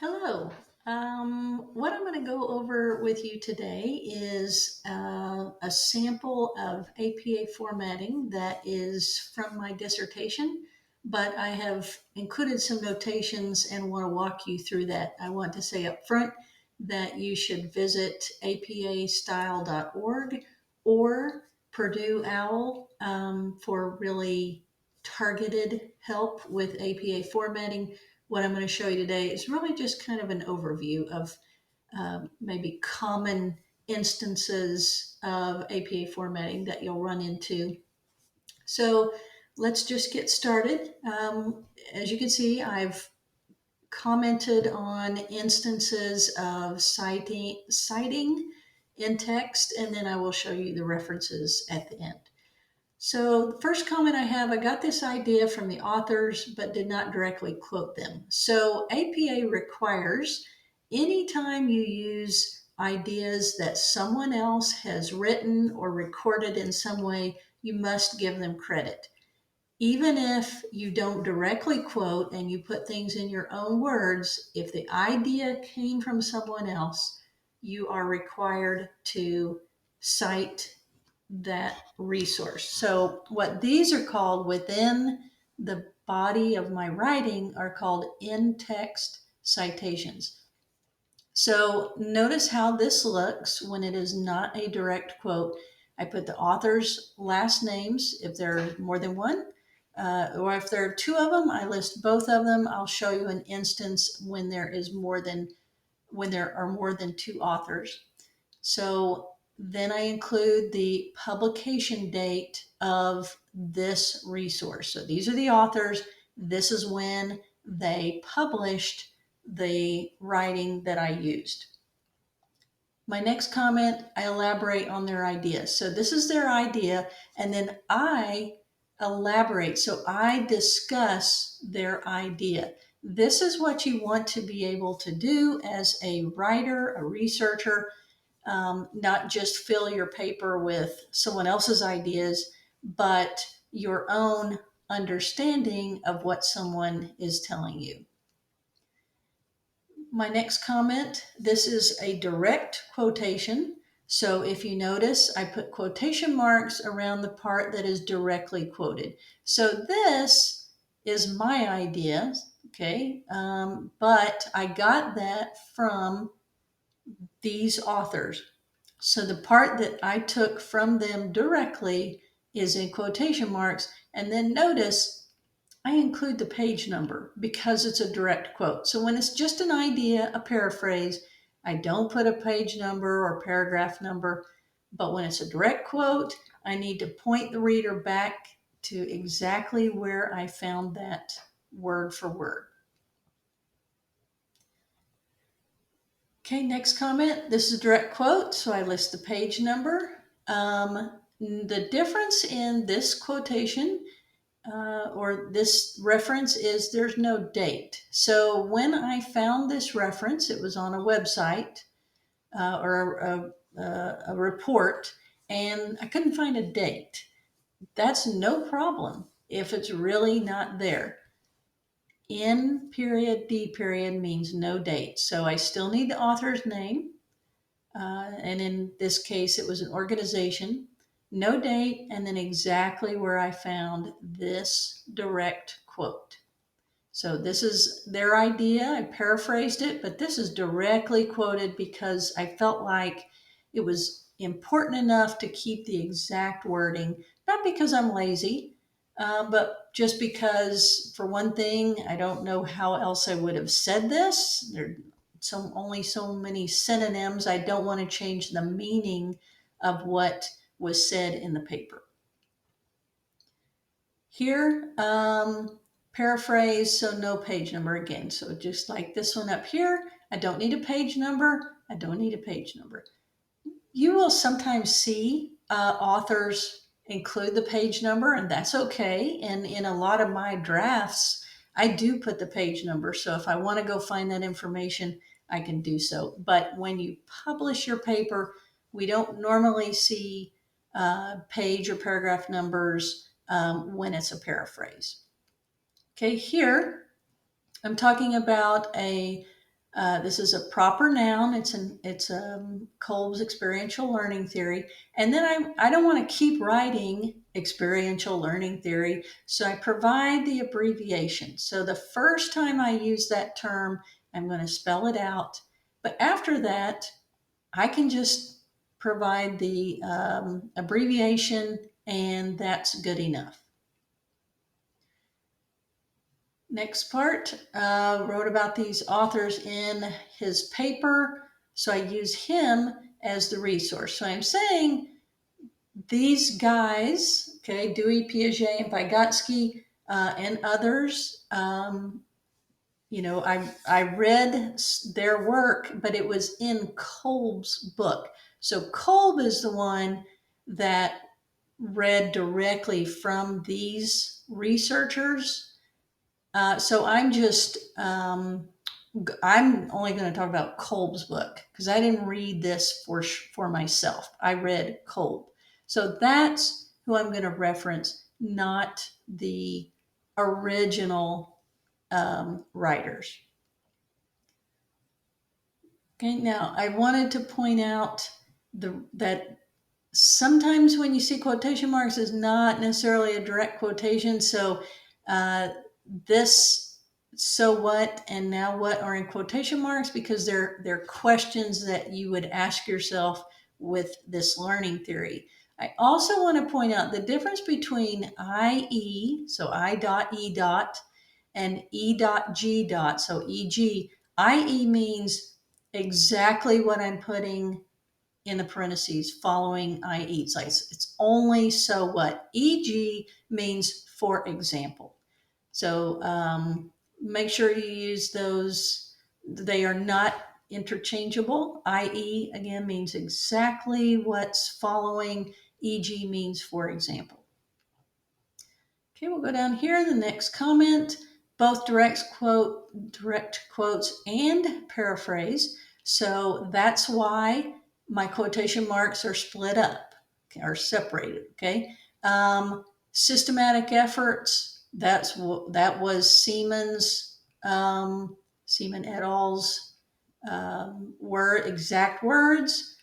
Hello. What I'm going to go over with you today is a sample of APA formatting that is from my dissertation, but I have included some notations and want to walk you through that. I want to say up front that you should visit apastyle.org or Purdue OWL for really targeted help with APA formatting. What I'm going to show you today is really just kind of an overview of maybe common instances of APA formatting that you'll run into. So let's just get started. As you can see, I've commented on instances of citing in text, and then I will show you the references at the end. So the first comment I have, I got this idea from the authors, but did not directly quote them. So APA requires anytime you use ideas that someone else has written or recorded in some way, you must give them credit. Even if you don't directly quote and you put things in your own words, if the idea came from someone else, you are required to cite that resource. So what these are called within the body of my writing are called in-text citations. So notice how this looks when it is not a direct quote. I put the author's last names if there are more than one, or if there are two of them, I list both of them. I'll show you an instance when there are more than two authors. So then I include the publication date of this resource. So these are the authors. This is when they published the writing that I used. My next comment, I elaborate on their idea. So this is their idea, and then I elaborate. So I discuss their idea. This is what you want to be able to do as a writer, a researcher, not just fill your paper with someone else's ideas, but your own understanding of what someone is telling you. My next comment, this is a direct quotation. So if you notice, I put quotation marks around the part that is directly quoted. So this is my idea, okay? But I got that from these authors. So the part that I took from them directly is in quotation marks. And then notice I include the page number because it's a direct quote. So when it's just an idea, a paraphrase, I don't put a page number or paragraph number. But when it's a direct quote, I need to point the reader back to exactly where I found that word for word. Okay, next comment. This is a direct quote, so I list the page number. The difference in this quotation or this reference is there's no date. So when I found this reference, it was on a website or a report, and I couldn't find a date. That's no problem if it's really not there. N period, D period means no date. So I still need the author's name. And in this case, it was an organization, no date, and then exactly where I found this direct quote. So this is their idea. I paraphrased it, but this is directly quoted because I felt like it was important enough to keep the exact wording, not because I'm lazy, but just because, for one thing, I don't know how else I would have said this. There are only so many synonyms. I don't want to change the meaning of what was said in the paper. Here, paraphrase, so no page number again. So just like this one up here, I don't need a page number. I don't need a page number. You will sometimes see authors include the page number, and that's okay. And in a lot of my drafts, I do put the page number. So if I want to go find that information, I can do so. But when you publish your paper, we don't normally see page or paragraph numbers when it's a paraphrase. Okay, here I'm talking about a This is a proper noun. It's Kolb's experiential learning theory. And then I don't want to keep writing experiential learning theory, so I provide the abbreviation. So the first time I use that term, I'm going to spell it out. But after that, I can just provide the abbreviation, and that's good enough. Next part, wrote about these authors in his paper, so I use him as the resource. So I'm saying these guys, okay, Dewey, Piaget, and Vygotsky, and others, I read their work, but it was in Kolb's book. So Kolb is the one that read directly from these researchers. So I'm only going to talk about Kolb's book because I didn't read this for myself. I read Kolb. So that's who I'm going to reference, not the original writers. Okay, now I wanted to point out that sometimes when you see quotation marks is not necessarily a direct quotation. So uh, this "so what" and "now what" are in quotation marks because they're questions that you would ask yourself with this learning theory. I also want to point out the difference between IE, so I dot E dot, and E dot G dot, so EG. IE means exactly what I'm putting in the parentheses following IE. It's only so what. EG means for example. So make sure you use those. They are not interchangeable. IE again means exactly what's following. EG means for example. Okay, we'll go down here. The next comment, both direct quotes and paraphrase. So that's why my quotation marks are split up, are separated. Okay, systematic efforts. That was Seaman et al.'s exact words.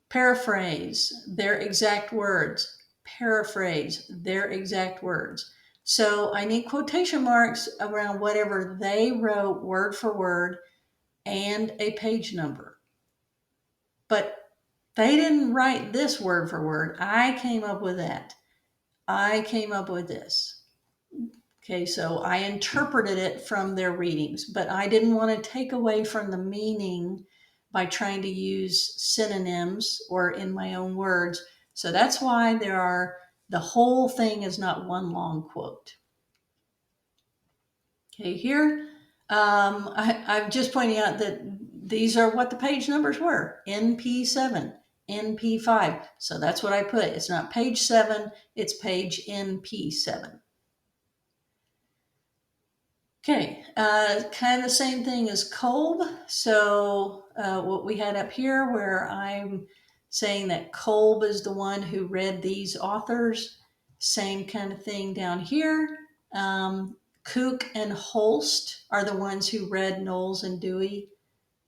Paraphrase their exact words. Paraphrase their exact words. So I need quotation marks around whatever they wrote word for word and a page number. But they didn't write this word for word. I came up with that. I came up with this. Okay, so I interpreted it from their readings, but I didn't want to take away from the meaning by trying to use synonyms or in my own words. So that's why the whole thing is not one long quote. Okay, here, I'm just pointing out that these are what the page numbers were, NP7, NP5. So that's what I put. It's not page 7, it's page NP7. Okay, kind of the same thing as Kolb. So what we had up here where I'm saying that Kolb is the one who read these authors, same kind of thing down here. Kook and Holst are the ones who read Knowles and Dewey.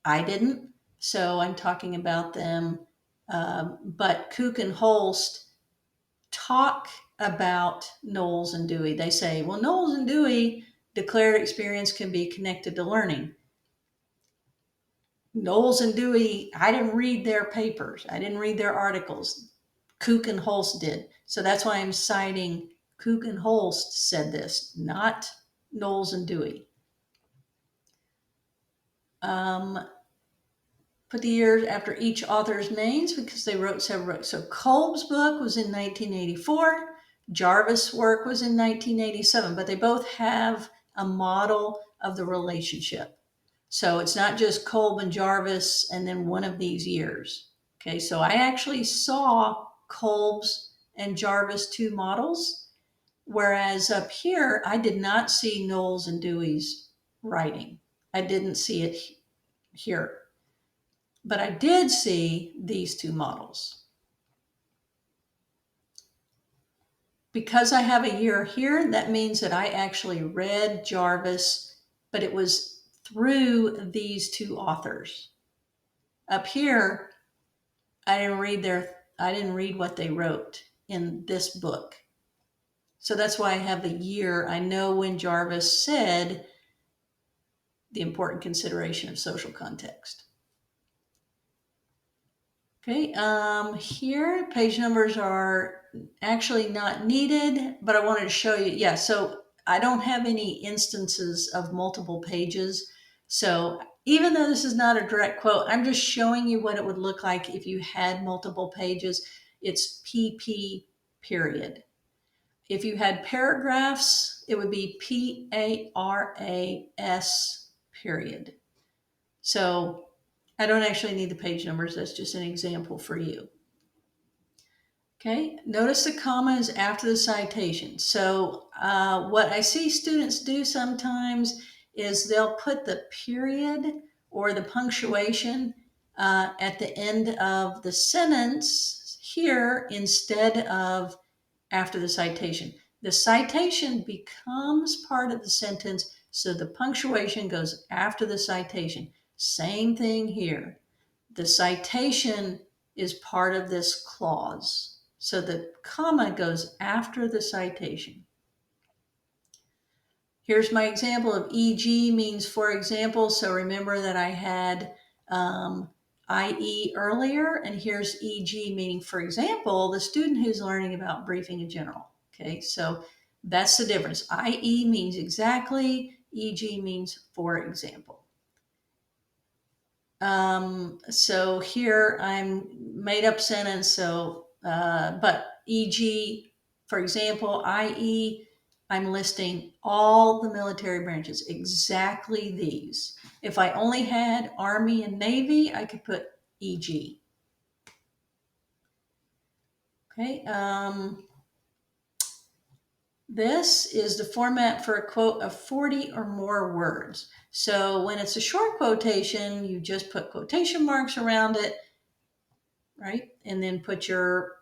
I didn't, so I'm talking about them. But Kook and Holst talk about Knowles and Dewey. They say, well, Knowles and Dewey declared experience can be connected to learning. Knowles and Dewey, I didn't read their papers. I didn't read their articles. Kook and Holst did. So that's why I'm citing Kook and Holst said this, not Knowles and Dewey. Put the years after each author's names because they wrote several books. So Kolb's book was in 1984. Jarvis' work was in 1987, but they both have a model of the relationship. So it's not just Kolb and Jarvis and then one of these years. Okay, so I actually saw Kolb's and Jarvis 2 models, whereas up here, I did not see Knowles and Dewey's writing. I didn't see it here. But I did see these 2 models. Because I have a year here, that means that I actually read Jarvis, but it was through these two authors. Up here, I didn't read what they wrote in this book. So that's why I have the year. I know when Jarvis said the important consideration of social context. Okay, here page numbers are actually not needed, but I wanted to show you. Yeah, so I don't have any instances of multiple pages. So even though this is not a direct quote, I'm just showing you what it would look like if you had multiple pages. It's PP period. If you had paragraphs, it would be PARAS period. So I don't actually need the page numbers. That's just an example for you. Okay, notice the comma is after the citation. So what I see students do sometimes is they'll put the period or the punctuation at the end of the sentence here instead of after the citation. The citation becomes part of the sentence, so the punctuation goes after the citation. Same thing here. The citation is part of this clause, so the comma goes after the citation. Here's my example of e.g. means for example, so remember that I had IE earlier, and here's EG meaning, for example, the student who's learning about briefing in general. Okay, so that's the difference. IE means exactly, EG means for example. So here I'm made up sentence, so, but EG, for example, IE, I'm listing all the military branches, exactly these. If I only had Army and Navy, I could put EG. Okay, this is the format for a quote of 40 or more words. So when it's a short quotation, you just put quotation marks around it, right? And then put your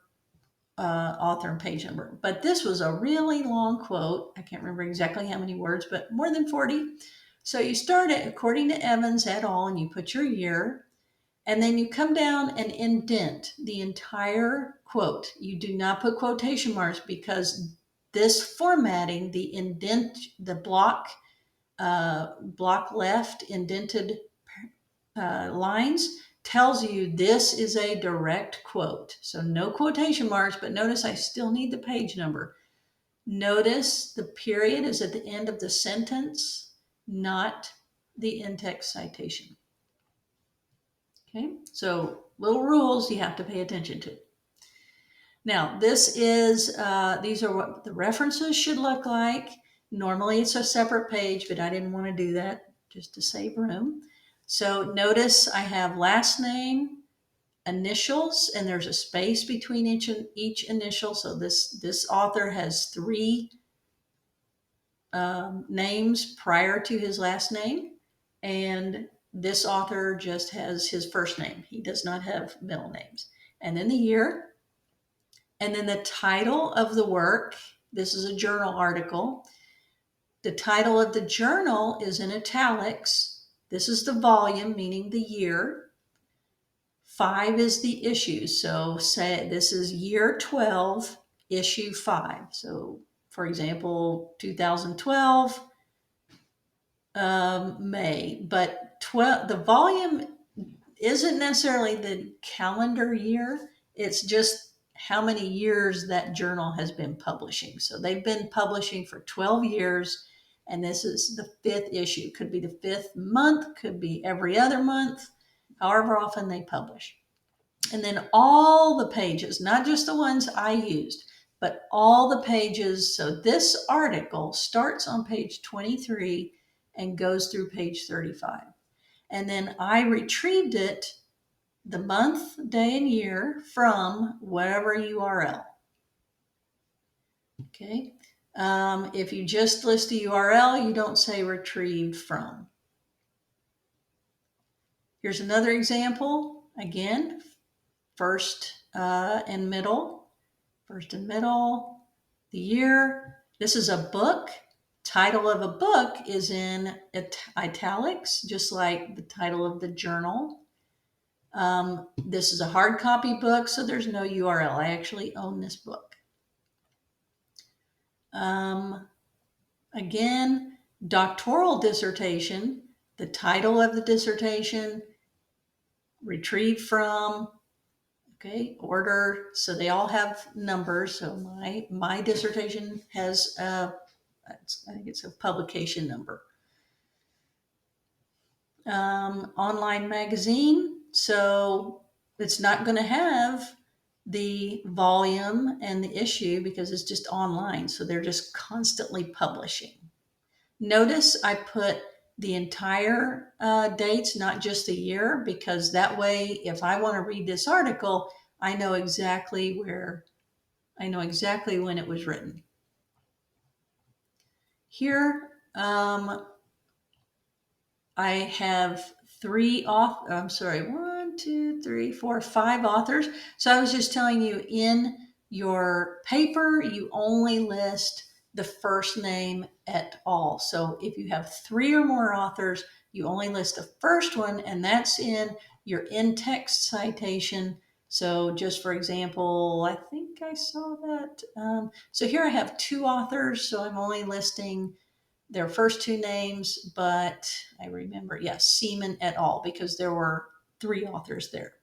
author and page number. But this was a really long quote. I can't remember exactly how many words, but more than 40. So you start it according to Evans et al. And you put your year, and then you come down and indent the entire quote. You do not put quotation marks because this formatting, the indent, the block left indented lines tells you this is a direct quote. So no quotation marks, but notice I still need the page number. Notice the period is at the end of the sentence, not the in-text citation. Okay, so little rules you have to pay attention to. Now, this is, these are what the references should look like. Normally it's a separate page, but I didn't want to do that just to save room. So notice I have last name, initials, and there's a space between each initial. So this author has three names prior to his last name, and this author just has his first name. He does not have middle names. And then the year, and then the title of the work. This is a journal article. The title of the journal is in italics. This is the volume, meaning the year. 5 is the issue. So say this is year 12, issue 5. So for example, 2012, May. But the volume isn't necessarily the calendar year. It's just how many years that journal has been publishing. So they've been publishing for 12 years, and this is the 5th issue. Could be the 5th month, could be every other month, however often they publish. And then all the pages, not just the ones I used, but all the pages. So this article starts on page 23 and goes through page 35. And then I retrieved it, the month, day, and year from whatever URL. Okay. If you just list a URL, you don't say retrieved from. Here's another example. Again, first and middle, the year. This is a book. Title of a book is in italics, just like the title of the journal. This is a hard copy book, so there's no URL. I actually own this book. Again, doctoral dissertation, the title of the dissertation, retrieved from, okay, order. So they all have numbers. So my dissertation has, I think it's a publication number. Online magazine. So it's not going to have the volume and the issue because it's just online. So they're just constantly publishing. Notice I put the entire dates, not just a year, because that way, if I want to read this article, I know exactly when it was written. Here, I have five authors. So I was just telling you, in your paper, you only list the first name et al. So if you have 3 or more authors, you only list the first one, and that's in your in-text citation. So just for example, I think I saw that. So here I have 2 authors, so I'm only listing their first 2 names, but I remember, yes, Seaman et al., because there were 3 authors there.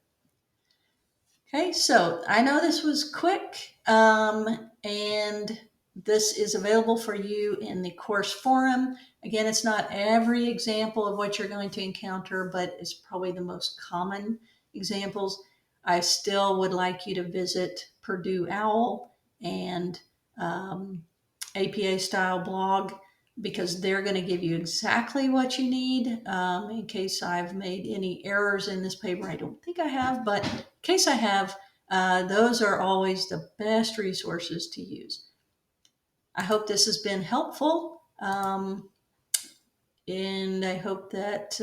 Okay, so I know this was quick, and this is available for you in the course forum. Again, it's not every example of what you're going to encounter, but it's probably the most common examples. I still would like you to visit Purdue OWL and APA style blog, because they're going to give you exactly what you need. In case I've made any errors in this paper, I don't think I have, but in case I have, those are always the best resources to use. I hope this has been helpful, and I hope that